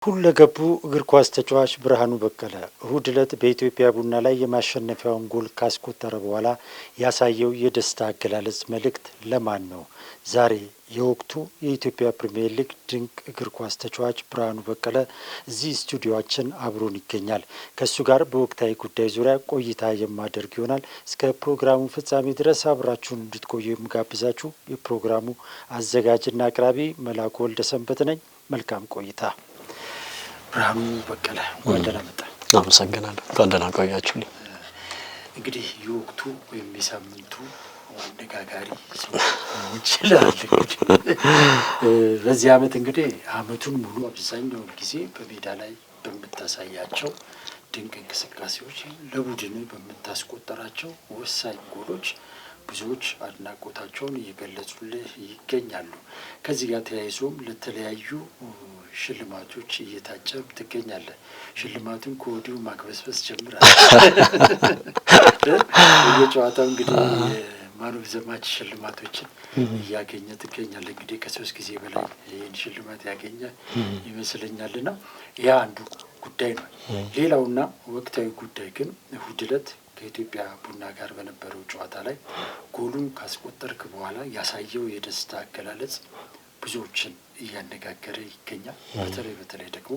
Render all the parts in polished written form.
ሁለገቡ እግር ኳስ ተጫዋች ብርሃኑ በቀለ እሁድ ዕለት በኢትዮጵያ ቡና ላይ የማሸነፊያውን ጎል ካስቆጠረ በኋላ ያሳየው የደስታ አገላለጽ መልእክት ለማን ነው? ዛሬ የወቅቱ የኢትዮጵያ ፕሪሚየር ሊግ ድንቅ እግር ኳስ ተጫዋች ብርሃኑ በቀለ እዚህ ስቱዲዮአችን አብሮን ይገኛል። ከእሱ ጋር በወቅታዊ ጉዳይ ዙሪያ ቆይታ የማደርግ ይሆናል። እስከ ፕሮግራሙ ፍጻሜ ድረስ አብራችሁን እንድትቆዩ የምጋብዛችሁ የፕሮግራሙ አዘጋጅና አቅራቢ መላኩ ወልደ ሰንበት ነኝ። መልካም ቆይታ። ብርሃኑ በቀለ እንኳን ደህና መጣ። አመሰግናለሁ። እንኳን ደህና ቆያችሁኝ። እንግዲህ የወቅቱ ወይም የሳምንቱ አነጋጋሪ ሰው ይችላል። በዚህ ዓመት እንግዲህ ዓመቱን ሙሉ አብዛኛውን ጊዜ በሜዳ ላይ በምታሳያቸው ድንቅ እንቅስቃሴዎች ለቡድን በምታስቆጠራቸው ወሳኝ ጎሎች ብዙዎች አድናቆታቸውን እየገለጹልህ ይገኛሉ። ከዚህ ጋር ተያይዞም ለተለያዩ ሽልማቶች እየታጨም ትገኛለህ። ሽልማቱን ከወዲሁ ማግበስበስ ጀምራል። በየጨዋታው እንግዲህ ማን ኦፍ ዘ ማች ሽልማቶችን እያገኘ ትገኛለህ። እንግዲህ ከ3 ጊዜ በላይ ይህን ሽልማት ያገኘ ይመስለኛልና ያ አንዱ ጉዳይ ነው። ሌላውና ወቅታዊ ጉዳይ ግን እሁድ ዕለት ከኢትዮጵያ ቡና ጋር በነበረው ጨዋታ ላይ ጎሉን ካስቆጠርክ በኋላ ያሳየው የደስታ አገላለጽ ብዙዎችን እያነጋገረ ይገኛል። በተለይ ደግሞ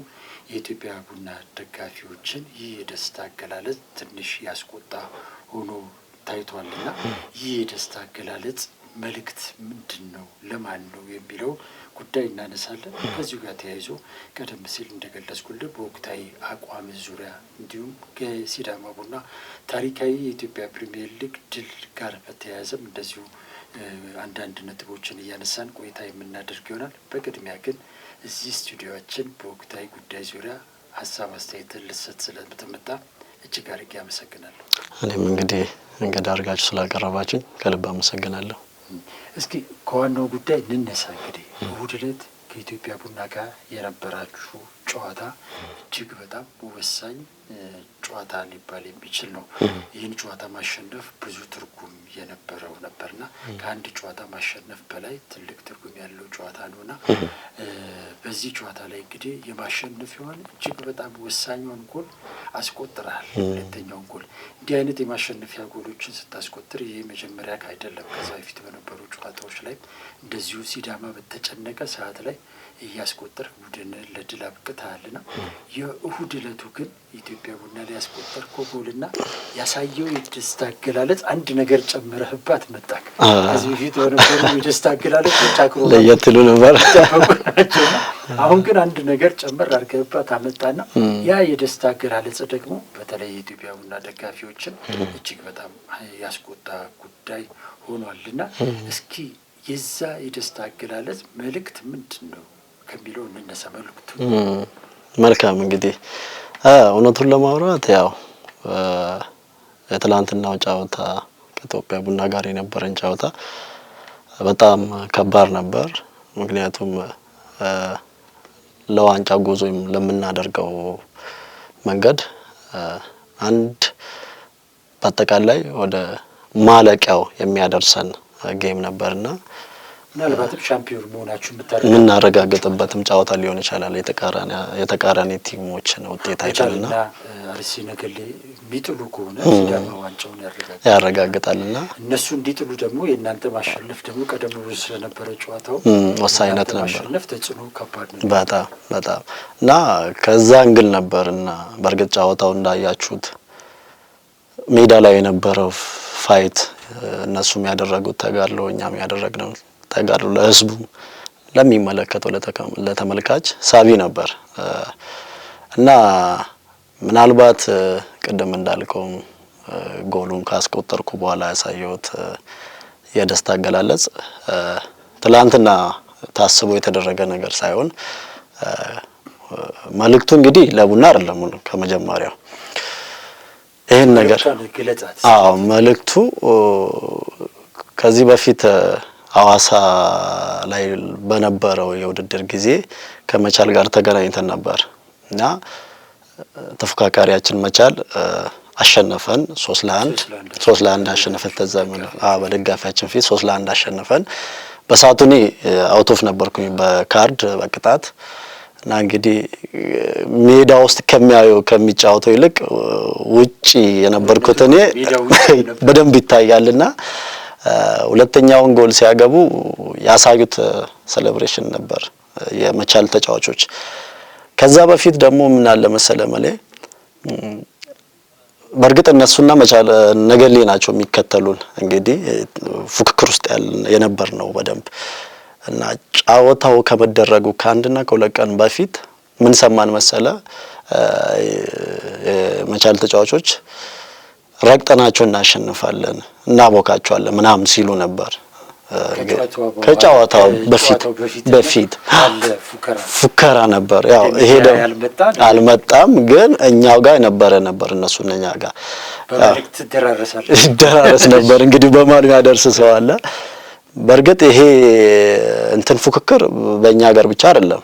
የኢትዮጵያ ቡና ደጋፊዎችን ይህ የደስታ አገላለጽ ትንሽ ያስቆጣ ሆኖ ታይቷልና ይህ የደስታ አገላለጽ መልእክት ምንድን ነው? ለማን ነው የሚለው ጉዳይ እናነሳለን። ከዚሁ ጋር ተያይዞ ቀደም ሲል እንደገለጽኩልህ በወቅታዊ አቋም ዙሪያ እንዲሁም ከሲዳማ ቡና ታሪካዊ የኢትዮጵያ ፕሪሚየር ሊግ ድል ጋር በተያያዘም እንደዚሁ አንዳንድ ነጥቦችን እያነሳን ቆይታ የምናደርግ ይሆናል። በቅድሚያ ግን እዚህ ስቱዲዮአችን በወቅታዊ ጉዳይ ዙሪያ ሀሳብ አስተያየትን ልሰጥ ስለምትመጣ እጅግ አድርጌ አመሰግናለሁ። እኔም እንግዲህ እንግዳ አድርጋችሁ ስላቀረባችሁ ከልብ አመሰግናለሁ። እስኪ ከዋናው ጉዳይ እንነሳ። እንግዲህ እሁድ ዕለት ከኢትዮጵያ ቡና ጋር የነበራችሁ ጨዋታ እጅግ በጣም ወሳኝ ጨዋታ ሊባል የሚችል ነው። ይህን ጨዋታ ማሸነፍ ብዙ ትርጉም የነበረው ነበርና ከአንድ ጨዋታ ማሸነፍ በላይ ትልቅ ትርጉም ያለው ጨዋታ ነውና በዚህ ጨዋታ ላይ እንግዲህ የማሸነፊያውን እጅግ በጣም ወሳኛውን ጎል አስቆጥረሃል። ሁለተኛውን ጎል እንዲህ አይነት የማሸነፊያ ጎሎችን ስታስቆጥር ይሄ መጀመሪያ አይደለም። ከዛ በፊት በነበሩ ጨዋታዎች ላይ እንደዚሁ ሲዳማ በተጨነቀ ሰዓት ላይ እያስቆጠር ቡድን ለድል አብቅተሃልና የእሁድ ዕለቱ ግን ኢትዮጵያ ቡና ላይ ያስቆጠርከው ጎልና ያሳየው የደስታ አገላለጽ አንድ ነገር ጨምረህባት መጣክ። ከዚህ በፊት በነበሩ የደስታ አገላለጽ አክሮ ለየት ይሉ ነበር። አሁን ግን አንድ ነገር ጨምር አድርገህባት አመጣና ያ የደስታ አገላለጽ ደግሞ በተለይ የኢትዮጵያ ቡና ደጋፊዎችን እጅግ በጣም ያስቆጣ ጉዳይ ሆኗልና እስኪ የዛ የደስታ አገላለጽ መልእክት ምንድን ነው ከሚለው እንነሳ። መልእክቱ መልካም እንግዲህ እውነቱን ለማውራት ያው የትላንትናው ጨዋታ ከኢትዮጵያ ቡና ጋር የነበረን ጨዋታ በጣም ከባድ ነበር። ምክንያቱም ለዋንጫ ጉዞ ለምናደርገው መንገድ አንድ በአጠቃላይ ወደ ማለቂያው የሚያደርሰን ጌም ነበርና ምናልባትም ሻምፒዮን መሆናችሁ የምናረጋግጥበትም ጨዋታ ሊሆን ይችላል። የተቃራኒ ቲሞችን ውጤት አይተንና አርሲ ነገሌ የሚጥሉ ከሆነ ሲዳማ ዋንጫውን ያረጋግጣልና እነሱ እንዲጥሉ ደግሞ የእናንተ ማሸነፍ ደግሞ ቀደም ብሎ ስለነበረ ጨዋታው ወሳኝነት ነበር። ማሸነፍ ተጽዕኖ ከባድ ነበር በጣም እና ከዛ እንግል ነበርና በእርግጥ ጨዋታው እንዳያችሁት ሜዳ ላይ የነበረው ፋይት እነሱም ያደረጉት ተጋድሎ እኛም ያደረግነው ተጋድሎ ለህዝቡ ለሚመለከተው ለተመልካች ሳቢ ነበር እና ምናልባት ቅድም እንዳልከው ጎሉን ካስቆጠርኩ በኋላ ያሳየሁት የደስታ አገላለጽ ትላንትና ታስቦ የተደረገ ነገር ሳይሆን መልእክቱ እንግዲህ ለቡና አይደለም ከመጀመሪያው ይሄን ነገር መልእክቱ ከዚህ በፊት ሐዋሳ ላይ በነበረው የውድድር ጊዜ ከመቻል ጋር ተገናኝተን ነበር እና ተፎካካሪያችን መቻል አሸነፈን 3-1 አሸነፈን። ተዛመነ በደጋፊያችን ፊት 3-1 አሸነፈን። በሳቱኒ አውት ኦፍ ነበርኩኝ በካርድ በቅጣት እና እንግዲህ ሜዳ ውስጥ ከሚጫወተው ይልቅ ውጪ የነበርኩት እኔ በደንብ ይታያልና ሁለተኛውን ጎል ሲያገቡ ያሳዩት ሴሌብሬሽን ነበር የመቻል ተጫዋቾች። ከዛ በፊት ደግሞ ምን አለ መሰለ መሌ በርግጥ እነሱና መቻል ነገሌ ናቸው የሚከተሉን እንግዲህ ፉክክር ውስጥ የነበር ነው በደንብ እና ጫወታው ከመደረጉ ከአንድና ከሁለት ቀን በፊት ምን ሰማን መሰለ መቻል ተጫዋቾች ረግጠናቸው እናሸንፋለን እናቦካቸዋለን ምናምን ሲሉ ነበር ከጫወታው በፊት ፉከራ ነበር። ያው ይሄ አልመጣም ግን እኛው ጋር ነበር እነሱኛ ጋር ደራረስ ነበር እንግዲህ በማን ያደርስ ሰው አለ። በርግጥ ይሄ እንትን ፉክክር በእኛ ሀገር ብቻ አይደለም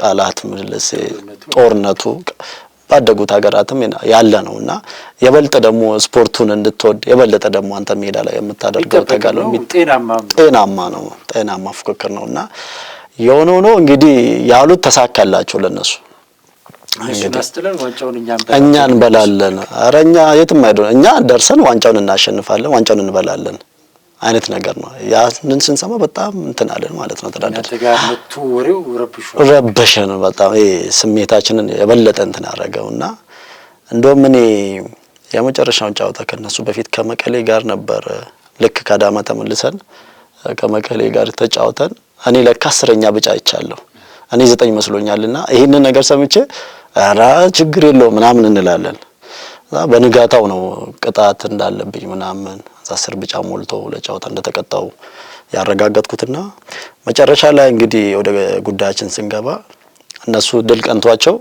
ቃላት ምልልስ ጦርነቱ ባደጉት ሀገራትም ያለ ነውና የበለጠ ደግሞ ስፖርቱን እንድትወድ የበለጠ ደግሞ አንተ ሜዳ ላይ የምታደርገው ተጋለው ጤናማ ፉክክር ነውና የሆነው ነው እንግዲህ ያሉት ተሳካላቸው ለነሱ እኛ እንበላለን አረኛ የትም አይደለም እኛ ደርሰን ዋንጫውን እናሸንፋለን ዋንጫውን እንበላለን አይነት ነገር ነው። ያንን ስንሰማ በጣም እንትን አለን ማለት ነው። ተዳደረ ተጋርመቱ ወሬው ረበሸን በጣም ስሜታችንን የበለጠ እንትን አደረገውና እንደውም እኔ የመጨረሻውን ጫወታ ከነሱ በፊት ከመቀሌ ጋር ነበር ልክ ከአዳማ ተመልሰን ከመቀሌ ጋር ተጫውተን እኔ ለካ 10ኛ ብጫ አይቻለሁ እኔ 9 መስሎኛልና ይሄንን ነገር ሰምቼ አራ ችግር የለው ምናምን እንላለን። በንጋታው ነው ቅጣት እንዳለብኝ ምናምን 10 ብጫ ሞልቶ ለጫወታ እንደተቀጣው ያረጋጋጥኩትና መጨረሻ ላይ እንግዲህ ወደ ጉዳያችን ስንገባ እነሱ ድል ቀንቷቸው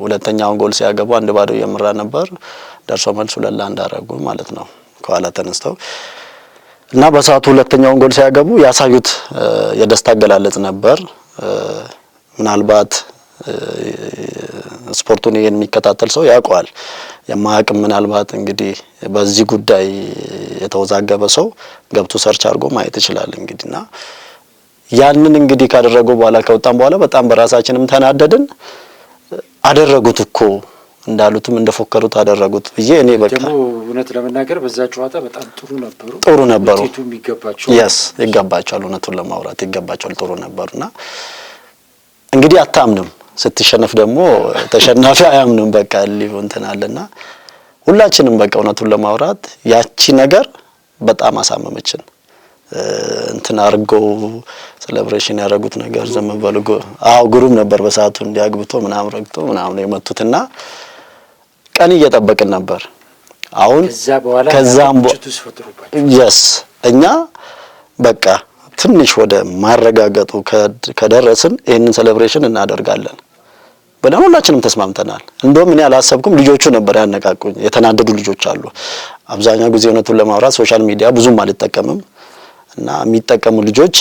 ሁለተኛውን ጎል ሲያገቡ 1-0 የምራ ነበር ደርሶ መልስ 2-1 አደረጉ ማለት ነው ከኋላ ተነስተው እና በሰዓቱ ሁለተኛውን ጎል ሲያገቡ ያሳዩት የደስታ አገላለጽ ነበር። ምናልባት ስፖርቱን የሚከታተል ሰው ያውቀዋል የማያውቅ ምናልባት እንግዲህ በዚህ ጉዳይ የተወዛገበ ሰው ገብቶ ሰርች አድርጎ ማየት ይችላል እንግዲህና ያንን እንግዲህ ካደረጉ በኋላ ከወጣን በኋላ በጣም በራሳችንም ተናደድን። አደረጉት እኮ እንዳሉትም እንደፎከሩት አደረጉት ብዬ እኔ በቃ እውነት ለመናገር በዛ ጨዋታ በጣም ጥሩ ነበሩ ይገባቸዋል እውነቱን ለማውራት ይገባቸዋል ጥሩ ነበርና እንግዲህ አታምንም ስትሸነፍ ደግሞ ተሸናፊ አያምንም በቃ ሊሆን እንተናለና ሁላችንም በቃ እውነቱን ለማውራት ያቺ ነገር በጣም አሳመመችን። እንትን አርገው ሴሌብሬሽን ያደረጉት ነገር ዘመበልጎ ግሩም ነበር በሰዓቱ እንዲያግብቶ ምናምን ረግቶ ምናምን የመቱትና ቀን እየጠበቅን ነበር። አሁን ከዛም እኛ በቃ ትንሽ ወደ ማረጋገጡ ከደረስን ይሄንን ሴሌብሬሽን እናደርጋለን ብለን ሁላችንም ተስማምተናል። እንደውም እኔ አላሰብኩም ልጆቹ ነበር ያነቃቁኝ የተናደዱ ልጆች አሉ። አብዛኛው ጊዜ እውነቱን ለማውራት ሶሻል ሚዲያ ብዙም አልተጠቀምም እና የሚጠቀሙ ልጆች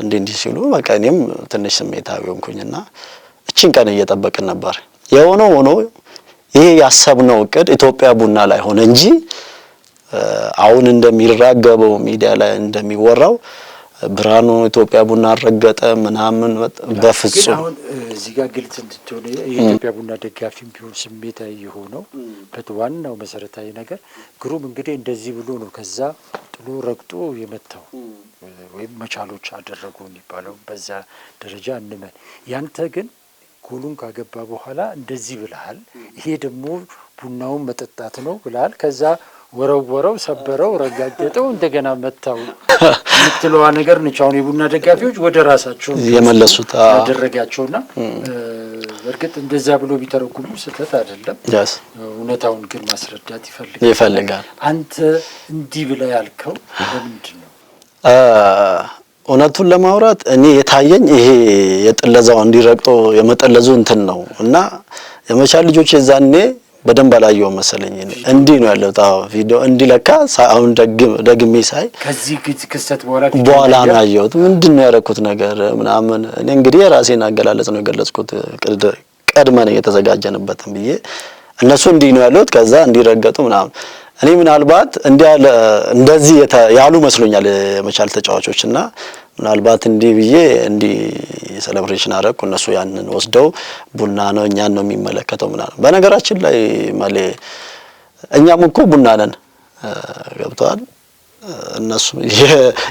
እንዲህ ሲሉ በቃ እኔም ትንሽ ስሜታዊ ሆንኩኝና እቺን ቀን እየጠበቅን ነበር። የሆነው ሆኖ ይሄ ያሰብነው እቅድ ኢትዮጵያ ቡና ላይ ሆነ እንጂ አሁን እንደሚራገበው ሚዲያ ላይ እንደሚወራው ብራኑ ኢትዮጵያ ቡና ረገጠ ምናምን በፍጹም አሁን እዚህ ጋር ግልጽ እንድትሆነ የኢትዮጵያ ቡና ደጋፊም ቢሆን ስሜታዊ የሆነው በዋናው መሰረታዊ ነገር ግሩም እንግዲህ እንደዚህ ብሎ ነው ከዛ ጥሎ ረግጦ የመታው ወይም መቻሎች አደረጉ የሚባለው በዛ ደረጃ እንመን። ያንተ ግን ጎሉን ካገባ በኋላ እንደዚህ ብለሃል ይሄ ደግሞ ቡናውን መጠጣት ነው ብለሃል ከዛ ወረወረው ሰበረው ረጋገጠው እንደገና መታው የምትለዋ ነገር ነች። አሁን የቡና ደጋፊዎች ወደ ራሳቸው የመለሱት ያደረጋቸውና በርግጥ እንደዛ ብሎ ቢተረጉሙ ስህተት አይደለም። እውነታውን ግን ማስረዳት ይፈልጋል። አንተ እንዲህ ብለህ ያልከው ለምንድን ነው? እውነቱን ለማውራት እኔ የታየኝ ይሄ የጥለዛው እንዲረግጦ የመጠለዙ እንትን ነው እና የመቻል ልጆች የዛኔ በደንብ አላየው መሰለኝ እንዲህ ነው ያለው ቪዲዮ እንዲለካ አሁን ደግሜ ሳይ ከዚህ ክስተት በኋላ ነው ያየሁት ምንድነው ያረኩት ነገር ምናምን እኔ እንግዲህ የራሴን አገላለጽ ነው የገለጽኩት ቀድመን የተዘጋጀንበትን ብዬ እነሱ እንዲህ ነው ያሉት ከዛ እንዲረገጡ ምናምን እኔ ምናልባት እንደዚህ ያሉ መስሎኛል የመቻል ተጫዋቾችና ምናልባት እንዲህ ብዬ እንዲህ ሴሌብሬሽን አደረኩ እነሱ ያንን ወስደው ቡና ነው እኛን ነው የሚመለከተው ምናምን። በነገራችን ላይ ማለ እኛም እኮ ቡና ነን ገብቷል። እነሱ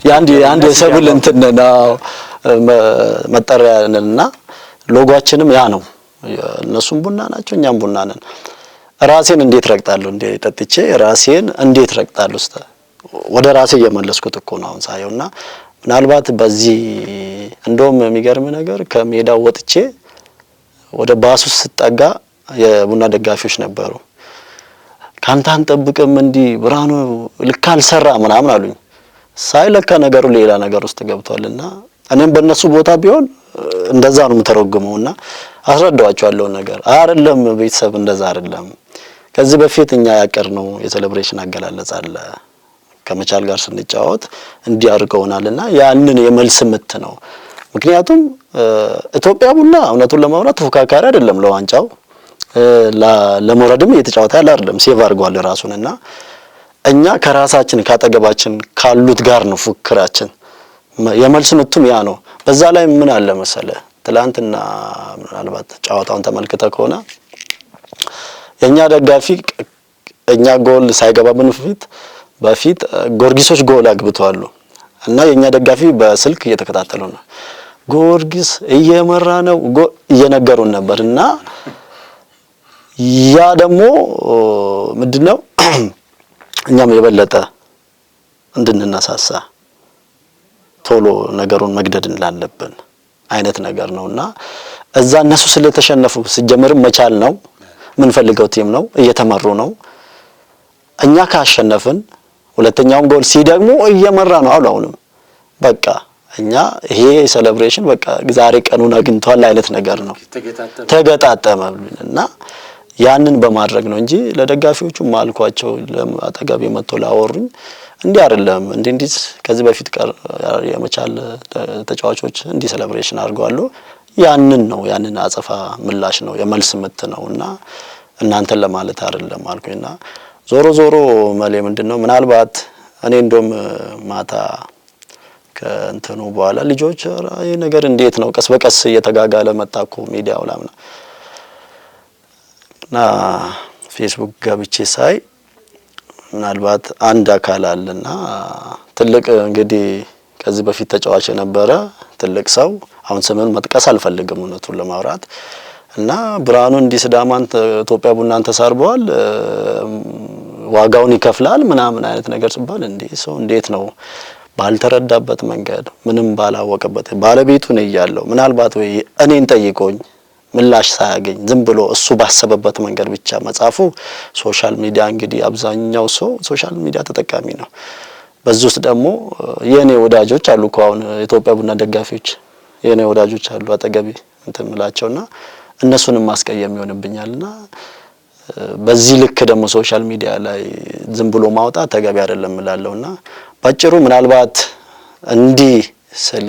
የአንድ የሰብል እንትን ነው መጠሪያ ነንና ሎጓችንም ያ ነው። እነሱም ቡና ናቸው እኛም ቡና ነን። ራሴን እንዴት ረግጣለሁ እንዴ ጠጥቼ ራሴን እንዴት ረግጣለሁ ወደ ራሴ እየመለስኩት እኮ ነው አሁን ሳየውና ምናልባት በዚህ እንደውም የሚገርም ነገር ከሜዳው ወጥቼ ወደ ባሱ ስጠጋ የቡና ደጋፊዎች ነበሩ። ካንተ አንጠብቅም እንዲ ብርሃኑ ልክ አልሰራ ምናምን አሉኝ። ሳይለካ ነገሩ ሌላ ነገር ውስጥ ገብቷልና እኔም በእነሱ ቦታ ቢሆን እንደዛ ነው የምተረጉመውና አስረዳዋቸዋለሁ ነገር አይደለም ቤተሰብ እንደዛ አይደለም። ከዚህ በፊት እኛ ያቀርነው የሴሌብሬሽን አገላለጽ አለ ከመቻል ጋር ስንጫወት እንዲያርገውናልና ያንን የመልስ ምት ነው። ምክንያቱም ኢትዮጵያ ቡና እውነቱን ለማውራት ተፎካካሪ አይደለም ለዋንጫው ለሞራድም እየተጫወተ ያለ አይደለም ሴቭ አድርጓል ራሱንና እኛ ከራሳችን ካጠገባችን ካሉት ጋር ነው ፉክራችን። የመልስ ምቱም ያ ነው። በዛ ላይ ምን አለ መሰለ ትላንትና ምናልባት ጫዋታውን ተመልክተ ከሆነ የኛ ደጋፊ እኛ ጎል ሳይገባብን በፊት ጊዮርጊሶች ጎል አግብተዋል እና የኛ ደጋፊ በስልክ እየተከታተሉ ነው። ጊዮርጊስ እየመራ ነው እየነገሩን ነበርና ያ ደግሞ ምንድነው እኛም የበለጠ እንድንነሳሳ ቶሎ ነገሩን መግደድ እንላለብን አይነት ነገር ነውና እዛ እነሱ ስለተሸነፉ ሲጀመርም መቻል ነው ምን ፈልገው ቲም ነው እየተመሩ ነው። እኛ ካሸነፍን ሁለተኛውን ጎል ሲደግሙ እየመራ ነው አሁንም በቃ እኛ ይሄ ሴሌብሬሽን በቃ ዛሬ ቀኑን አግኝቷል አይነት ነገር ነው ተገጣጠመልና ያንን በማድረግ ነው እንጂ ለደጋፊዎቹ ማልኳቸው ለአጠገብ መጥቶ ላወሩኝ እንዲህ አይደለም እንዲህ ከዚህ በፊት የመቻል ተጫዋቾች እንዲህ ሴሌብሬሽን አድርገዋል ያንን ነው ያንን አጸፋ ምላሽ ነው የመልስ ምት ነውና እናንተን ለማለት አይደለም አልኩኝና ዞሮ ማለ ምንድነው ምናልባት እኔ እንደም ማታ ከእንተኑ በኋላ ልጆች ይሄ ነገር እንዴት ነው ቀስ በቀስ እየተጋጋለ መጣኩ ሚዲያው ላምና እና ፌስቡክ ገብቼ ሳይ ምናልባት አንድ አካል አለና ትልቅ እንግዲህ ከዚህ በፊት ተጫዋች የነበረ ትልቅ ሰው አሁን ስምን መጥቀስ አልፈልግም እውነቱን ለማውራት እና ብርሃኑ እንዲስዳማን ኢትዮጵያ ቡናን ተሳርበዋል ዋጋውን ይከፍላል ምናምን አይነት ነገር ሲባል እንዴ ሰው እንዴት ነው ባልተረዳበት መንገድ ምንም ባላወቀበት ባለቤቱ ነው ያለው ምናልባት ወይ እኔን ጠይቆኝ ምላሽ ሳያገኝ ዝም ብሎ እሱ ባሰበበት መንገድ ብቻ መጻፉ ሶሻል ሚዲያ እንግዲህ አብዛኛው ሰው ሶሻል ሚዲያ ተጠቃሚ ነው። በዚህ ውስጥ ደግሞ የኔ ወዳጆች አሉ አሁን ኢትዮጵያ ቡና ደጋፊዎች የኔ ወዳጆች አሉ አጠገቢ እንትምላቸውና እነሱንም ማስቀየም ይሆንብኛልና በዚህ ልክ ደግሞ ሶሻል ሚዲያ ላይ ዝም ብሎ ማውጣት ተገቢ አይደለም እላለሁና ባጭሩ ምናልባት እንዲህ ስለ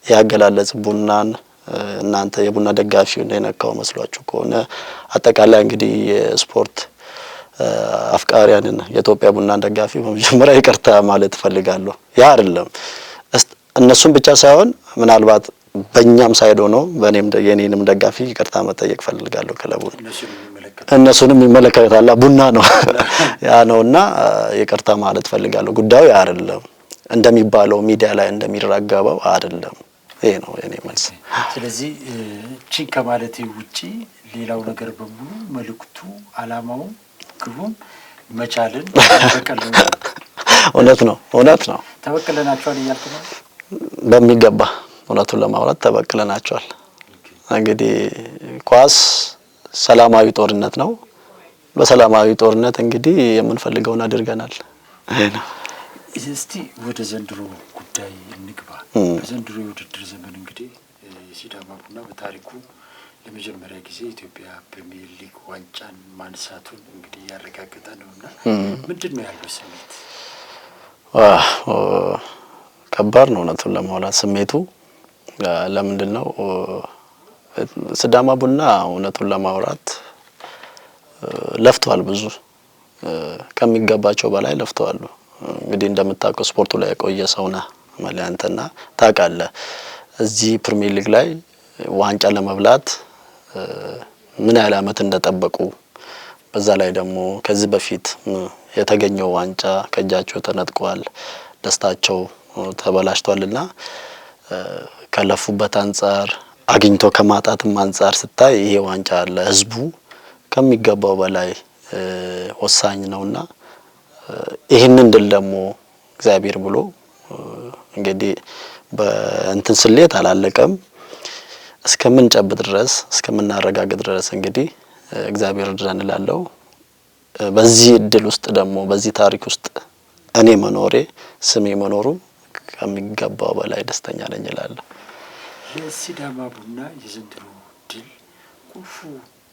ያገላለጽ ቡናን እናንተ የቡና ደጋፊው እንደነካው መስሏችሁ ከሆነ አጠቃላይ እንግዲህ የስፖርት አፍቃሪያንን የኢትዮጵያ ቡና ደጋፊ በመጀመሪያ ይቅርታ ማለት ፈልጋለሁ። ያ አይደለም እነሱም ብቻ ሳይሆን ምናልባት በእኛም ሳይዶ ነው በእኔም የኔንም ደጋፊ ይቅርታ መጠየቅ ፈልጋለሁ። ክለቡን እነሱንም ይመለከታል ቡና ነው ያ ነውና ይቅርታ ማለት ፈልጋለሁ። ጉዳዩ ያ አይደለም እንደሚባለው ሚዲያ ላይ እንደሚራገበው አይደለም። ይሄ ነው የኔ መልስ። ስለዚህ እቺ ከማለቴ ውጪ ሌላው ነገር በሙሉ መልእክቱ አላማው ግቡም መቻልን ተበቀለው እውነት ነው ተበቀለናቸዋል እያልኩ ነው በሚገባ እውነቱን ለማውራት ተበቀለናቸዋል። እንግዲህ ኳስ ሰላማዊ ጦርነት ነው። በሰላማዊ ጦርነት እንግዲህ የምንፈልገውን አድርገናል። እስቲ ወደ ዘንድሮ ጉዳይ እንግባ። በዘንድሮ የውድድር ዘመን እንግዲህ ሲዳማ ቡና በታሪኩ ለመጀመሪያ ጊዜ ኢትዮጵያ ፕሪሚየር ሊግ ዋንጫን ማንሳቱን እንግዲህ ያረጋገጠ ነውና ምንድነው ያለው ስሜት? ከባድ ነው እውነቱን ለማውራት ስሜቱ። ለምንድነው ሲዳማ ቡና እውነቱን ለማውራት ለፍቷል፣ ብዙ ከሚገባቸው በላይ ለፍቷል። እንግዲህ እንደምታውቀው ስፖርቱ ላይ የቆየ ሰውና መለያንተና ታውቃለህ እዚህ ፕሪሚየር ሊግ ላይ ዋንጫ ለመብላት ምን ያህል አመት እንደጠበቁ በዛ ላይ ደግሞ ከዚህ በፊት የተገኘው ዋንጫ ከእጃቸው ተነጥቋል ደስታቸው ተበላሽቷልና ከለፉበት አንፃር አግኝቶ ከማጣትም አንፃር ስታይ ይሄ ዋንጫ ለህዝቡ ከሚገባው በላይ ወሳኝ ነውና ይሄንን ድል ደግሞ እግዚአብሔር ብሎ እንግዲህ በእንትን ስሌት አላለቀም እስከምንጨብጥ ድረስ እስከምናረጋግጥ ድረስ እንግዲህ እግዚአብሔር እርዳን እላለሁ። በዚህ እድል ውስጥ ደግሞ በዚህ ታሪክ ውስጥ እኔ መኖሬ ስሜ መኖሩ ከሚገባው በላይ ደስተኛ ነኝ እላለሁ። የሲዳማ ቡና የዘንድሮ ድል ቁልፉ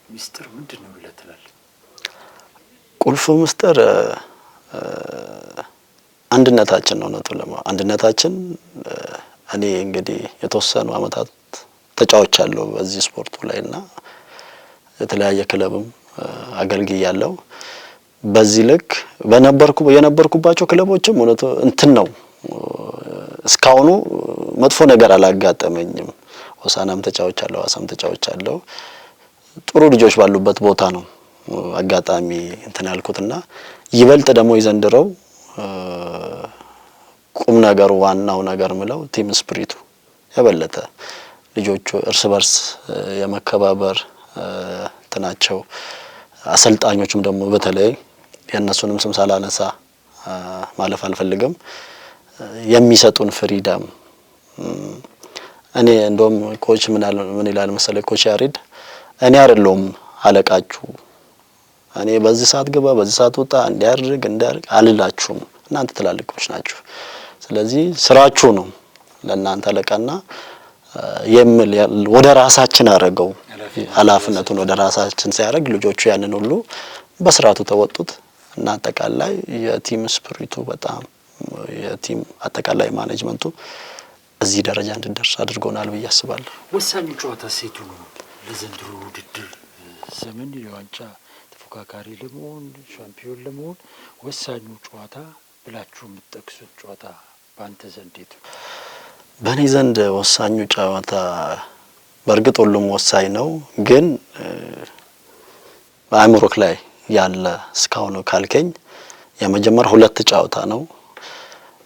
ሚስጥር ምንድነው ብለህ ትላለህ? ቁልፉ ሚስጥር አንድነታችን ነው። አንድነታችን እኔ እንግዲህ የተወሰኑ አመታት ተጫውቻለሁ በዚህ ስፖርቱ ላይና የተለያየ ክለብም አገልግያለሁ። በዚህ ልክ የነበርኩባቸው ክለቦችም እውነት እንትን ነው እስካሁኑ መጥፎ ነገር አላጋጠመኝም። ሆሳናም ተጫውቻለሁ ሐዋሳም ተጫውቻለሁ ጥሩ ልጆች ባሉበት ቦታ ነው አጋጣሚ እንትን ያልኩትና ይበልጥ ደግሞ ይዘንድረው ቁም ነገር ዋናው ነገር ምለው ቲም ስፒሪቱ የበለጠ ልጆቹ እርስ በርስ የመከባበር እንትናቸው አሰልጣኞቹም ደግሞ በተለይ የነሱንም ስም ሳላነሳ ማለፍ አልፈልግም የሚሰጡን ፍሪደም እኔ እንደውም ኮች ምን ይላል መሰለህ ኮች ያሬድ እኔ አይደለሁም አለቃችሁ እኔ በዚህ ሰዓት ግባ በዚህ ሰዓት ወጣ እንዲያርግ አልላችሁም እናንተ ትላልቆች ናችሁ ስለዚህ ስራችሁ ነው ለእናንተ አለቃና የምል ወደ ራሳችን አረገው ኃላፊነቱን ወደ ራሳችን ሲያረግ ልጆቹ ያንን ሁሉ በስራቱ ተወጡት እና አጠቃላይ የቲም ስፒሪቱ በጣም የቲም አጠቃላይ ማኔጅመንቱ እዚህ ደረጃ እንድንደርስ አድርጎናል ብዬ አስባለሁ። ወሳኙ ጨዋታ ሴቱ ነው ለዘንድሮ ውድድር ዘመን የዋንጫ ተፎካካሪ ለመሆን ሻምፒዮን ለመሆን ወሳኙ ጨዋታ ብላችሁ የምትጠቅሱት ጨዋታ በአንተ ዘንድ የቱ? በእኔ ዘንድ ወሳኙ ጨዋታ በእርግጥ ሁሉም ወሳኝ ነው ግን በአእምሮክ ላይ ያለ እስካሁን ካልከኝ የመጀመሪያው ሁለት ጨዋታ ነው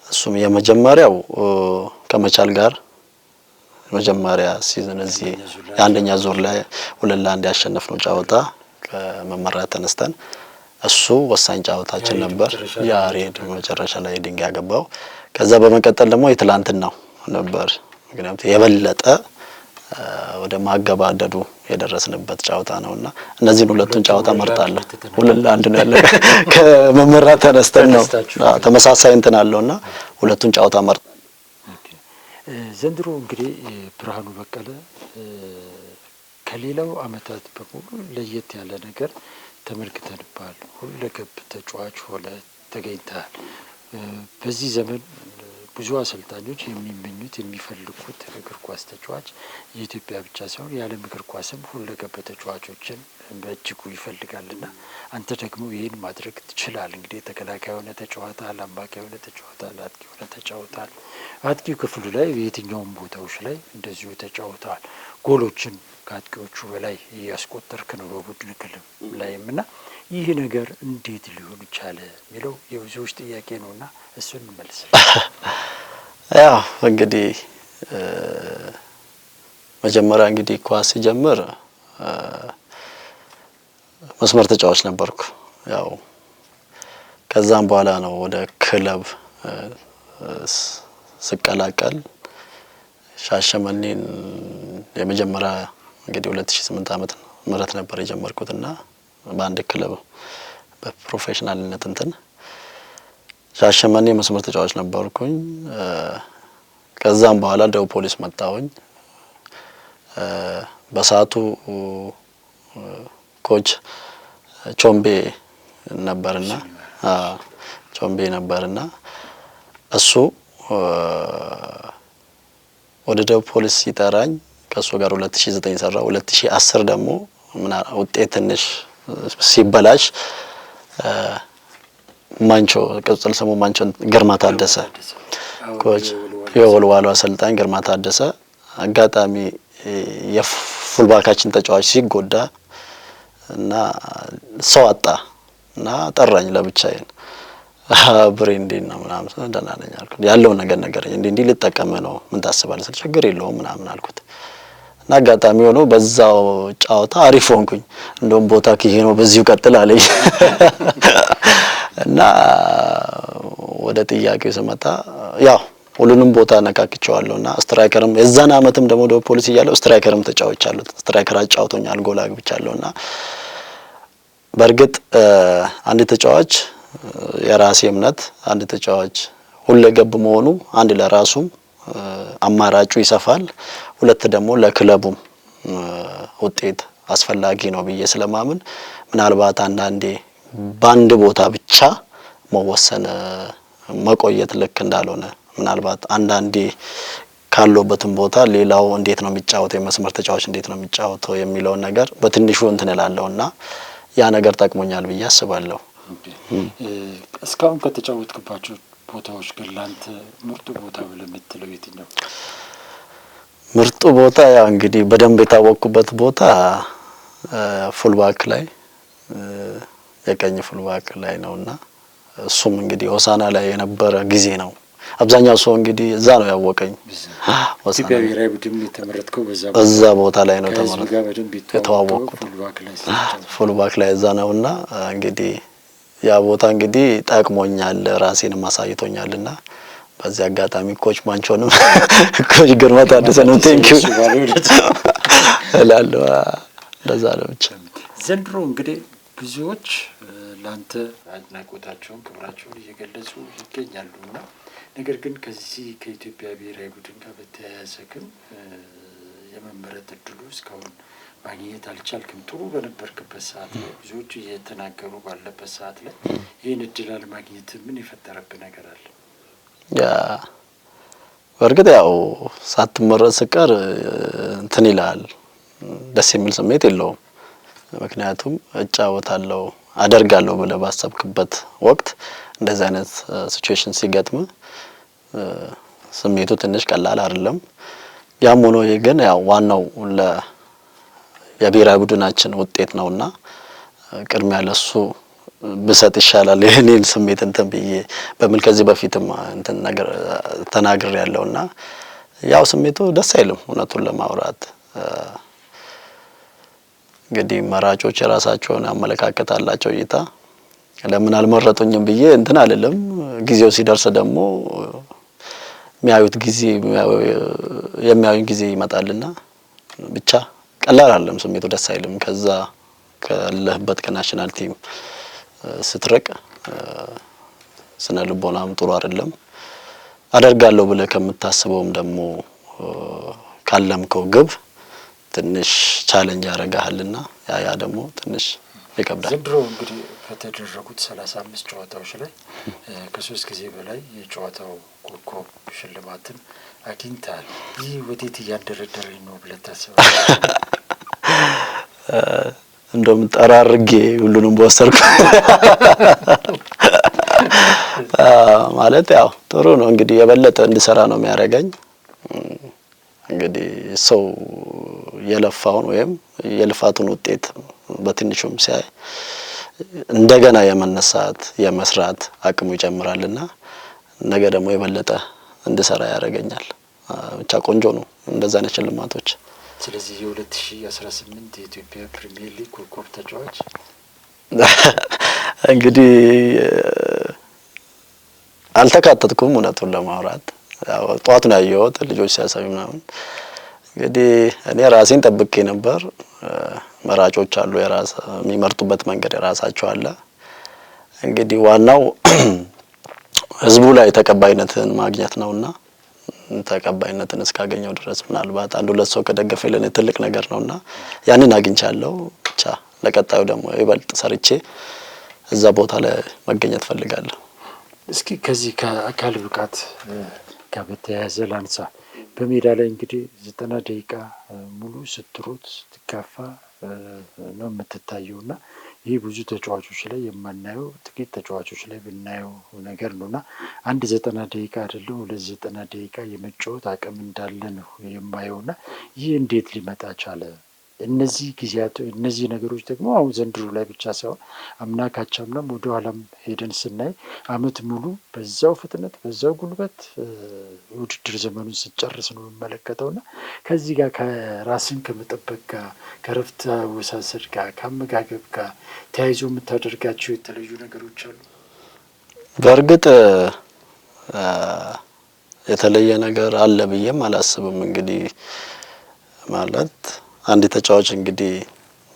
እሱም የመጀመሪያው ከመቻል ጋር መጀመሪያ ሲዝን እዚህ የአንደኛ ዙር ላይ 2-1 ያሸነፍነው ጨዋታ ከመመራት ተነስተን እሱ ወሳኝ ጨዋታችን ነበር ያሬድ መጨረሻ ላይ ድንጋይ ያገባው ከዛ በመቀጠል ደግሞ የትላንትናው ነበር ምክንያቱም የበለጠ ወደ ማገባደዱ የደረስንበት ጨዋታ ነውና እነዚህን ሁለቱን ጨዋታ መርጣለሁ 2-1 ነው ያለ ከመመራት ተነስተን ነው ተመሳሳይ እንትን አለውና ሁለቱን ጨዋታ መርጥ ዘንድሮ እንግዲህ ብርሃኑ በቀለ ከሌላው አመታት በሙሉ ለየት ያለ ነገር ተመልክተንባል ሁለገብ ተጫዋች ሆነ ተገኝተሃል። በዚህ ዘመን ብዙ አሰልጣኞች የሚመኙት የሚፈልጉት እግር ኳስ ተጫዋች የኢትዮጵያ ብቻ ሳይሆን የዓለም እግር ኳስም ሁለገብ ተጫዋቾችን በእጅጉ ይፈልጋልና አንተ ደግሞ ይህን ማድረግ ትችላለህ። እንግዲህ ተከላካይ ሆነ ተጫዋታል አማካይ ሆነ ተጫዋታል አጥቂ ሆነ ተጫዋታል አጥቂው ክፍሉ ላይ የትኛውም ቦታዎች ላይ እንደዚሁ ተጫውተዋል ጎሎችን ከአጥቂዎቹ በላይ ያስቆጠርክ ነው በቡድን ክለብ ላይምና ይህ ነገር እንዴት ሊሆን ይቻለ የሚለው የብዙዎች ጥያቄ ነውና እሱን እንመልስ። ያው እንግዲህ መጀመሪያ እንግዲህ ኳስ ሲጀምር መስመር ተጫዋች ነበርኩ ያው ከዛም በኋላ ነው ወደ ክለብ ስቀላቀል ሻሸመኔን የመጀመሪያ እንግዲህ 2008 ዓመት ምህረት ነበር የጀመርኩትና በአንድ ክለብ በፕሮፌሽናልነት እንትን ሻሸመኔ መስመር ተጫዋች ነበርኩኝ። ከዛም በኋላ ደቡብ ፖሊስ መጣሁኝ። በሰዓቱ ኮች ቾምቤ ነበርና እሱ ወደ ደቡብ ፖሊስ ሲጠራኝ ከሱ ጋር 2009 ሰራ 2010 ደግሞ ውጤት ትንሽ ሲበላሽ ማንቾ ቅጽል ስሙ ማንቾ ግርማ ታደሰ ኮች የወልዋሎ አሰልጣኝ ግርማ ታደሰ አጋጣሚ የፉልባካችን ተጫዋች ሲጎዳ እና ሰው አጣ እና ጠራኝ ለብቻዬ ብሬ እንዴት ነው ምናምን ደህና ነኝ አልኩት። ያለው ነገር ነገረኝ። እንዲህ ልጠቀም ነው ምን ታስባለህ ስል ችግር የለውም ምናምን አልኩት። እና አጋጣሚ ሆኖ በዛው ጫወታ አሪፍ ሆንኩኝ። እንደውም ቦታ ከሄ ነው በዚሁ ቀጥል አለኝ። እና ወደ ጥያቄው ስመጣ ያው ሁሉንም ቦታ ነካክቼዋለሁና ስትራይከርም የዛን አመትም ደግሞ ወደ ፖሊስ እያለሁ ስትራይከርም ተጫውቻለሁ። ስትራይከር አጫውቶኛል፣ ጎል አግብቻለሁና በርግጥ አንድ ተጫዋች የራሴ እምነት አንድ ተጫዋች ሁለገብ መሆኑ አንድ ለራሱም አማራጩ ይሰፋል፣ ሁለት ደግሞ ለክለቡም ውጤት አስፈላጊ ነው ብዬ ስለማምን ምናልባት አንዳንዴ ባንድ ቦታ ብቻ መወሰን መቆየት ልክ እንዳልሆነ ምናልባት አንዳንዴ ካለውበትም ቦታ ሌላው እንዴት ነው የሚጫወተው የመስመር ተጫዋች እንዴት ነው የሚጫወተው የሚለው ነገር በትንሹ እንትን እላለሁና ያ ነገር ጠቅሞኛል ብዬ አስባለሁ። እስካሁን ከተጫወትክባቸው ቦታዎች ግን ላንተ ምርጡ ቦታ ብለህ የምትለው የትኛው? ምርጡ ቦታ ያው እንግዲህ በደንብ የታወቅኩበት ቦታ ፉልባክ ላይ የቀኝ ፉልባክ ላይ ነውና እሱም እንግዲህ ሆሳና ላይ የነበረ ጊዜ ነው። አብዛኛው ሰው እንግዲህ እዛ ነው ያወቀኝ። ኢትዮጵያ ብሔራዊ ቡድን የተመረጥከው በዛ ቦታ ላይ ነው የተዋወቅኩት ፉልባክ ላይ እዛ ነውና እንግዲህ ያ ቦታ እንግዲህ ጠቅሞኛል፣ ራሴንም አሳይቶኛልና በዚህ አጋጣሚ ኮች ማንቾንም ኮች ግርማ ታደሰንም ቴንኪው እላለሁ። ለዛ ነው ብቻ ዘንድሮ እንግዲህ ብዙዎች ላንተ አድናቆታቸውን ክብራቸውን እየገለጹ ይገኛሉና ነገር ግን ከዚህ ከኢትዮጵያ ብሔራዊ ቡድን ጋር በተያያዘ ግን የመመረጥ እድሉ እስካሁን ማግኘት አልቻልክም። ጥሩ በነበርክበት ሰዓት ላይ ብዙዎቹ እየተናገሩ ባለበት ሰዓት ላይ ይህን እድል አለማግኘት ምን የፈጠረብህ ነገር አለ? ያ በርግጥ ያው ሳትመረጥ ስቀር እንትን ይላል፣ ደስ የሚል ስሜት የለውም። ምክንያቱም እጫወታለሁ አደርጋለሁ ብለህ ባሰብክበት ወቅት እንደዚህ አይነት ሲቹዌሽን ሲገጥም ስሜቱ ትንሽ ቀላል አይደለም። ያም ሆኖ ግን ያው ዋናው የብሔራዊ ቡድናችን ውጤት ነውና ቅድሚያ ለሱ ብሰጥ ይሻላል የኔን ስሜት እንትን ብዬ በሚል ከዚህ በፊትም እንትን ነገር ተናግሬያለሁና ያው ስሜቱ ደስ አይልም እውነቱን ለማውራት። እንግዲህ መራጮች የራሳቸውን አመለካከት አላቸው እይታ። ለምን አልመረጡኝም ብዬ እንትን አይደለም። ጊዜው ሲደርስ ደግሞ የሚያዩኝ ጊዜ ይመጣልና ብቻ ቀላል አይደለም ስሜቱ፣ ደስ አይልም። ከዛ ካለህበት ከናሽናል ቲም ስትርቅ ስነ ልቦናም ጥሩ አይደለም። አደርጋለሁ ብለህ ከምታስበውም ደግሞ ካለምከው ግብ ትንሽ ቻሌንጅ ያደርጋልና ያ ደግሞ ትንሽ ይከብዳል። ዘንድሮ እንግዲህ ከተደረጉት 35 ጨዋታዎች ላይ ከ3 ጊዜ በላይ የጨዋታው ኮከብ ሽልማትን አግኝተሃል። ይህ ወዴት እያንደረደረኝ ነው ብለህ ታስባለህ? እንደውም ጠራርጌ ሁሉንም በወሰድኩ ማለት ያው ጥሩ ነው እንግዲህ የበለጠ እንድሰራ ነው የሚያደርገኝ። እንግዲህ ሰው የለፋውን ወይም የልፋቱን ውጤት በትንሹም ሲያይ እንደገና የመነሳት የመስራት አቅሙ ይጨምራልና ነገ ደግሞ የበለጠ እንድሰራ ያደርገኛል። ብቻ ቆንጆ ነው እንደዛ አይነት ሽልማቶች። ስለዚህ የ2018 የኢትዮጵያ ፕሪሚየር ሊግ ኮከብ ተጫዋች እንግዲህ አልተካተትኩም እውነቱን ለማውራት። ያው ጧት ነው ያየሁት ልጆች ሲያሳዩ ምናምን። እንግዲህ እኔ ራሴን ጠብቄ ነበር። መራጮች አሉ የራስ የሚመርጡበት መንገድ የራሳቸው አለ። እንግዲህ ዋናው ህዝቡ ላይ ተቀባይነትን ማግኘት ነውና ተቀባይነትን እስካገኘው ድረስ ምናልባት አንድ ሁለት ሰው ከደገፈልን ትልቅ ነገር ነውና ያንን አግኝቻለሁ። ብቻ ለቀጣዩ ደግሞ ይበልጥ ሰርቼ እዛ ቦታ ላይ መገኘት ፈልጋለሁ። እስኪ ከዚህ ከአካል ብቃት ጋር በተያያዘ ላንሳ። በሜዳ ላይ እንግዲህ 90 ደቂቃ ሙሉ ስትሮጥ ስትጋፋ ነው የምትታየውና ይህ ብዙ ተጫዋቾች ላይ የማናየው ጥቂት ተጫዋቾች ላይ ብናየው ነገር ነው እና አንድ 90 ደቂቃ አይደለም 290 ደቂቃ የመጫወት አቅም እንዳለ ነው የማየውና ይህ እንዴት ሊመጣ ቻለ? እነዚህ ጊዜያት እነዚህ ነገሮች ደግሞ አሁን ዘንድሮ ላይ ብቻ ሳይሆን አምና ካቻምናም ወደ ኋላም ሄደን ስናይ አመት ሙሉ በዛው ፍጥነት በዛው ጉልበት የውድድር ዘመኑን ስጨርስ ነው የምመለከተውና ከዚህ ጋር ከራስን ከመጠበቅ ጋር ከረፍት አወሳሰድ ጋር ከአመጋገብ ጋር ተያይዞ የምታደርጋቸው የተለዩ ነገሮች አሉ? በእርግጥ የተለየ ነገር አለ ብዬም አላስብም። እንግዲህ ማለት አንድ ተጫዋች እንግዲህ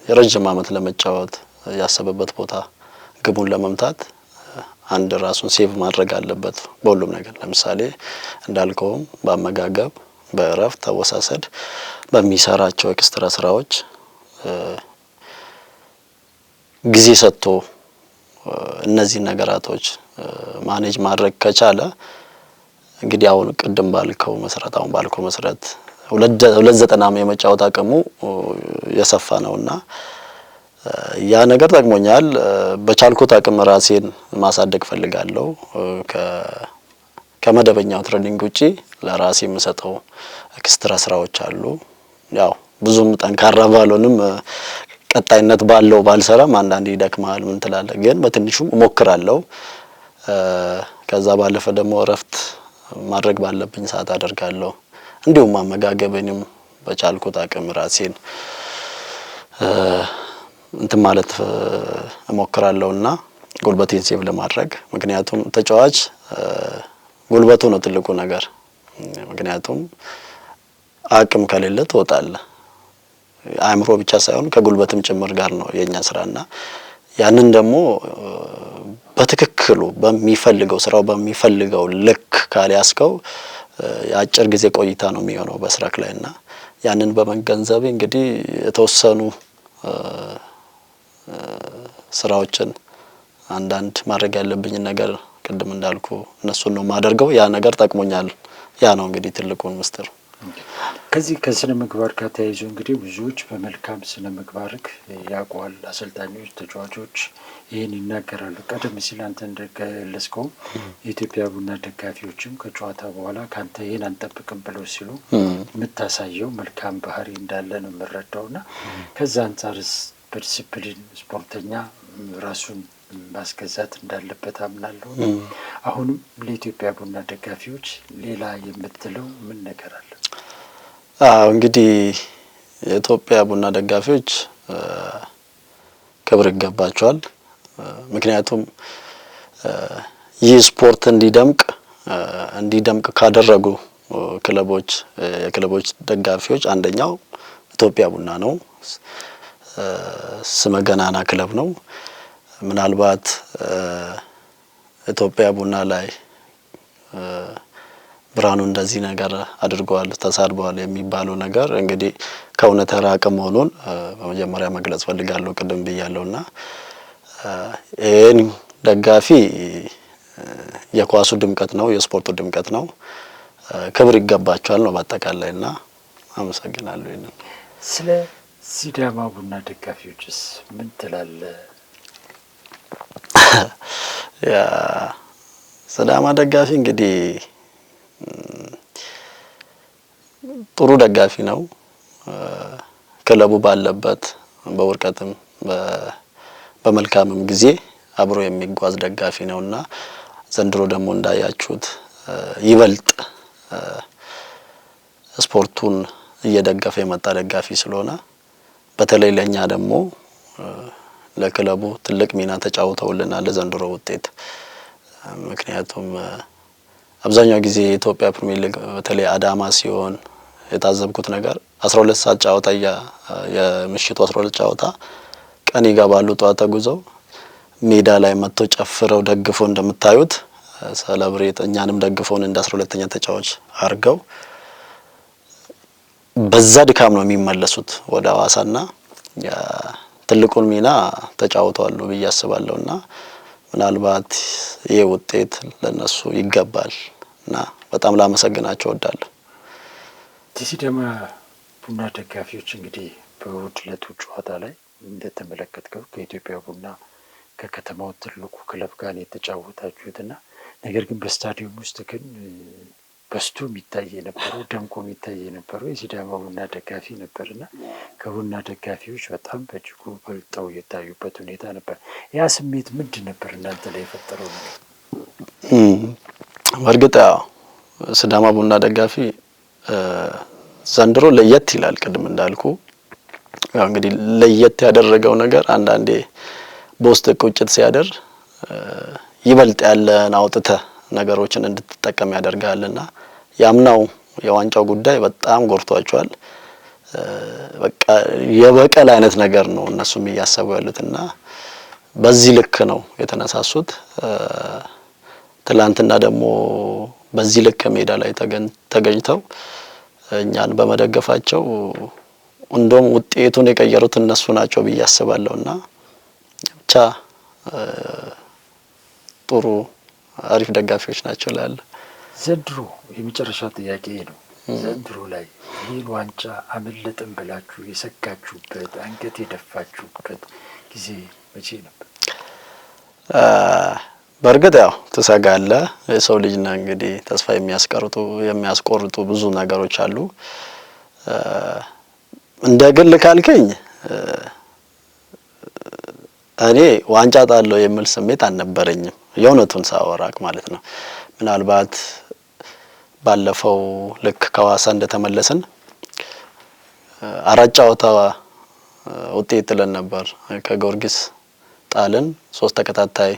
የረጅም አመት ለመጫወት ያሰበበት ቦታ ግቡን ለመምታት አንድ ራሱን ሴቭ ማድረግ አለበት በሁሉም ነገር። ለምሳሌ እንዳልከውም በአመጋገብ፣ በእረፍት አወሳሰድ፣ በሚሰራቸው ኤክስትራ ስራዎች ጊዜ ሰጥቶ እነዚህ ነገራቶች ማኔጅ ማድረግ ከቻለ እንግዲህ አሁን ቅድም ባልከው መሰረት 290 የመጫወት አቅሙ የሰፋ ነውና ያ ነገር ጠቅሞኛል። በቻልኩት አቅም ራሴን ማሳደግ ፈልጋለሁ። ከመደበኛው ትሬኒንግ ውጪ ለራሴ የምሰጠው ኤክስትራ ስራዎች አሉ። ያው ብዙም ጠንካራ ባልሆንም ቀጣይነት ባለው ባልሰራም አንዳንዴ ይደክማል ምን ትላለህ፣ ግን በትንሹም እሞክራለሁ። ከዛ ባለፈ ደግሞ እረፍት ማድረግ ባለብኝ ሰዓት አደርጋለሁ። እንዲሁም አመጋገብንም በቻልኩት አቅም ራሴን እንትን ማለት እሞክራለሁና ጉልበቴን ሴቭ ለማድረግ። ምክንያቱም ተጫዋች ጉልበቱ ነው ትልቁ ነገር። ምክንያቱም አቅም ከሌለ ትወጣለህ። አእምሮ ብቻ ሳይሆን ከጉልበትም ጭምር ጋር ነው የኛ ስራና ያንን ደግሞ በትክክሉ በሚፈልገው ስራው በሚፈልገው ልክ ካልያዝከው የአጭር ጊዜ ቆይታ ነው የሚሆነው በስራክ ላይና ያንን በመገንዘብ እንግዲህ የተወሰኑ ስራዎችን አንዳንድ ማድረግ ያለብኝ ነገር ቅድም እንዳልኩ እነሱን ነው ማደርገው። ያ ነገር ጠቅሞኛል። ያ ነው እንግዲህ ትልቁን ምስጢር። ከዚህ ከስነ ምግባር ጋር ተያይዞ እንግዲህ ብዙዎች በመልካም ስነ ምግባርክ ያውቀዋል። አሰልጣኞች፣ ተጫዋቾች ይህን ይናገራሉ። ቀደም ሲል አንተ እንደገለጽከው የኢትዮጵያ ቡና ደጋፊዎችም ከጨዋታ በኋላ ከአንተ ይህን አንጠብቅም ብለው ሲሉ የምታሳየው መልካም ባህሪ እንዳለ ነው የምረዳውና ከዛ አንጻርስ በዲሲፕሊን ስፖርተኛ ራሱን ማስገዛት እንዳለበት አምናለሁ። አሁንም ለኢትዮጵያ ቡና ደጋፊዎች ሌላ የምትለው ምን ነገር አለ? እንግዲህ የኢትዮጵያ ቡና ደጋፊዎች ክብር ይገባቸዋል። ምክንያቱም ይህ ስፖርት እንዲደምቅ ካደረጉ የክለቦች ደጋፊዎች አንደኛው ኢትዮጵያ ቡና ነው። ስመገናና ክለብ ነው። ምናልባት ኢትዮጵያ ቡና ላይ ብርሃኑ እንደዚህ ነገር አድርገዋል፣ ተሳድበዋል የሚባለው ነገር እንግዲህ ከእውነት የራቀ መሆኑን በመጀመሪያ መግለጽ ፈልጋለሁ። ቅድም ብያለሁና ይሄን ደጋፊ የኳሱ ድምቀት ነው፣ የስፖርቱ ድምቀት ነው። ክብር ይገባቸዋል ነው በአጠቃላይና አመሰግናለሁ። ይሄን ስለ ሲዳማ ቡና ደጋፊዎችስ ምን ትላለህ? ያ ሲዳማ ደጋፊ እንግዲህ ጥሩ ደጋፊ ነው። ክለቡ ባለበት በውርቀትም በመልካምም ጊዜ አብሮ የሚጓዝ ደጋፊ ነውና ዘንድሮ ደግሞ እንዳያችሁት ይበልጥ ስፖርቱን እየደገፈ የመጣ ደጋፊ ስለሆነ በተለይ ለኛ ደግሞ ለክለቡ ትልቅ ሚና ተጫውተውልናል ለዘንድሮ ውጤት። ምክንያቱም አብዛኛው ጊዜ የኢትዮጵያ ፕሪሚየር ሊግ በተለይ አዳማ ሲሆን የታዘብኩት ነገር 12 ሰዓት ጨዋታ የምሽቱ 12 ጨዋታ ቀን ይገባሉ ጧት ተጉዘው ሜዳ ላይ መጥቶ ጨፍረው ደግፎ እንደምታዩት ሰለብሬት እኛንም ደግፎን እንደ 12ኛ ተጫዋች አርገው በዛ ድካም ነው የሚመለሱት ወደ ሐዋሳና ትልቁን ሚና ተጫውተዋል ብዬ አስባለሁና ምናልባት ይሄ ውጤት ለነሱ ይገባልና በጣም ላመሰግናቸው እወዳለሁ። የሲዳማ ቡና ደጋፊዎች እንግዲህ በእሑድ ዕለቱ ጨዋታ ላይ እንደተመለከትከው ከኢትዮጵያ ቡና ከከተማው ትልቁ ክለብ ጋር የተጫወታችሁትና ነገር ግን በስታዲየም ውስጥ ግን በስቶ የሚታይ የነበረው ደምቆ የሚታይ የነበረው የሲዳማ ቡና ደጋፊ ነበርና ከቡና ደጋፊዎች በጣም በእጅጉ በልጠው የታዩበት ሁኔታ ነበር። ያ ስሜት ምንድን ነበር እናንተ ላይ የፈጠረው ነገር? በእርግጥ ያው ሲዳማ ቡና ደጋፊ ዘንድሮ ለየት ይላል። ቅድም እንዳልኩ ያው እንግዲህ ለየት ያደረገው ነገር አንዳንዴ በውስጥ ቁጭት ሲያደር ይበልጥ ያለን አውጥተህ ነገሮችን እንድትጠቀም ያደርጋልና ያምናው የዋንጫው ጉዳይ በጣም ጎርቷቸዋል። በቃ የበቀል አይነት ነገር ነው እነሱም እያሰቡ ያሉትና በዚህ ልክ ነው የተነሳሱት። ትላንትና ደግሞ በዚህ ልክ ሜዳ ላይ ተገኝተው እኛን በመደገፋቸው እንደውም ውጤቱን የቀየሩት እነሱ ናቸው ብዬ አስባለሁና ብቻ ጥሩ አሪፍ ደጋፊዎች ናቸው ላለ ዘንድሮ የመጨረሻ ጥያቄ ነው። ዘንድሮ ላይ ይህን ዋንጫ አመለጥን ብላችሁ የሰጋችሁበት አንገት የደፋችሁበት ጊዜ መቼ ነበር? በእርግጥ ያው ትሰጋለህ። የሰው ልጅ ነው እንግዲህ ተስፋ የሚያስቆርጡ ብዙ ነገሮች አሉ። እንደ ግል ካልከኝ እኔ ዋንጫ ጣለው የሚል ስሜት አልነበረኝም። የእውነቱን ሳወራክ ማለት ነው። ምናልባት ባለፈው ልክ ከዋሳ እንደተመለስን አራት ጨዋታ ውጤት ጥለን ነበር። ከጊዮርጊስ ጣልን፣ 3 ተከታታይ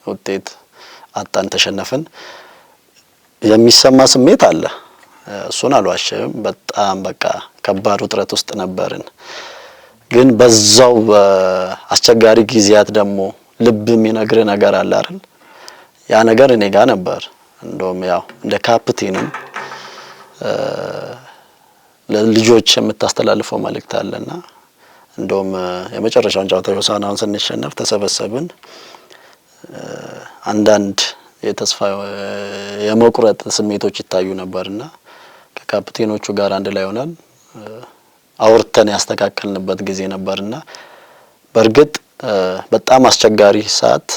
ውጤት አጣን፣ ተሸነፍን። የሚሰማ ስሜት አለ፣ እሱን አልዋሽም። በጣም በቃ ከባድ ውጥረት ውስጥ ነበርን። ግን በዛው በአስቸጋሪ ጊዜያት ደግሞ ልብ የሚነግር ነገር አለ አይደል? ያ ነገር እኔ ጋር ነበር። እንደውም ያው እንደ ካፕቴንም ለልጆች የምታስተላልፈው መልእክት አለና እንደውም የመጨረሻውን ጨዋታ ሆሳዕናን ስንሸነፍ ተሰበሰብን። አንዳንድ የተስፋ የመቁረጥ ስሜቶች ይታዩ ነበርና ከካፕቴኖቹ ጋር አንድ ላይ ሆነን አውርተን ያስተካከልንበት ጊዜ ነበርና በእርግጥ በጣም አስቸጋሪ ሰዓት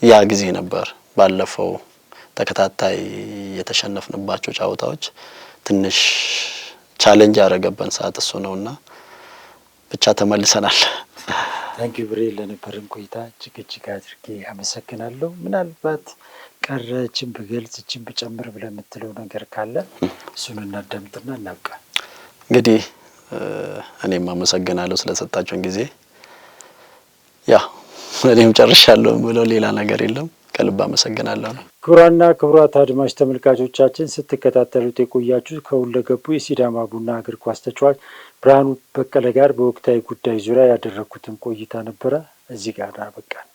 ያ ጊዜ ነበር። ባለፈው ተከታታይ የተሸነፍንባቸው ጨዋታዎች ትንሽ ቻሌንጅ ያደረገበን ሰዓት እሱ ነውና ብቻ ተመልሰናል። ታንኪ ብሬ ለነበረን ቆይታ እጅግ አድርጌ አመሰግናለሁ። ምናልባት ቀረችን በገልጽችን በጨምር ብለህ የምትለው ነገር ካለ እሱን እናዳምጥና እናብቃ። እንግዲህ እኔም አመሰግናለሁ ስለሰጣችሁን ጊዜ። ያ እኔም ጨርሻለሁ ብለው ሌላ ነገር የለም። ከልብ አመሰግናለሁ። ክቡራንና ክቡራት አድማጭ ተመልካቾቻችን ስትከታተሉት የቆያችሁ ከሁለገቡ የሲዳማ ቡና እግር ኳስ ተጫዋች ብርሃኑ በቀለ ጋር በወቅታዊ ጉዳይ ዙሪያ ያደረኩትን ቆይታ ነበረ። እዚህ ጋር አበቃን።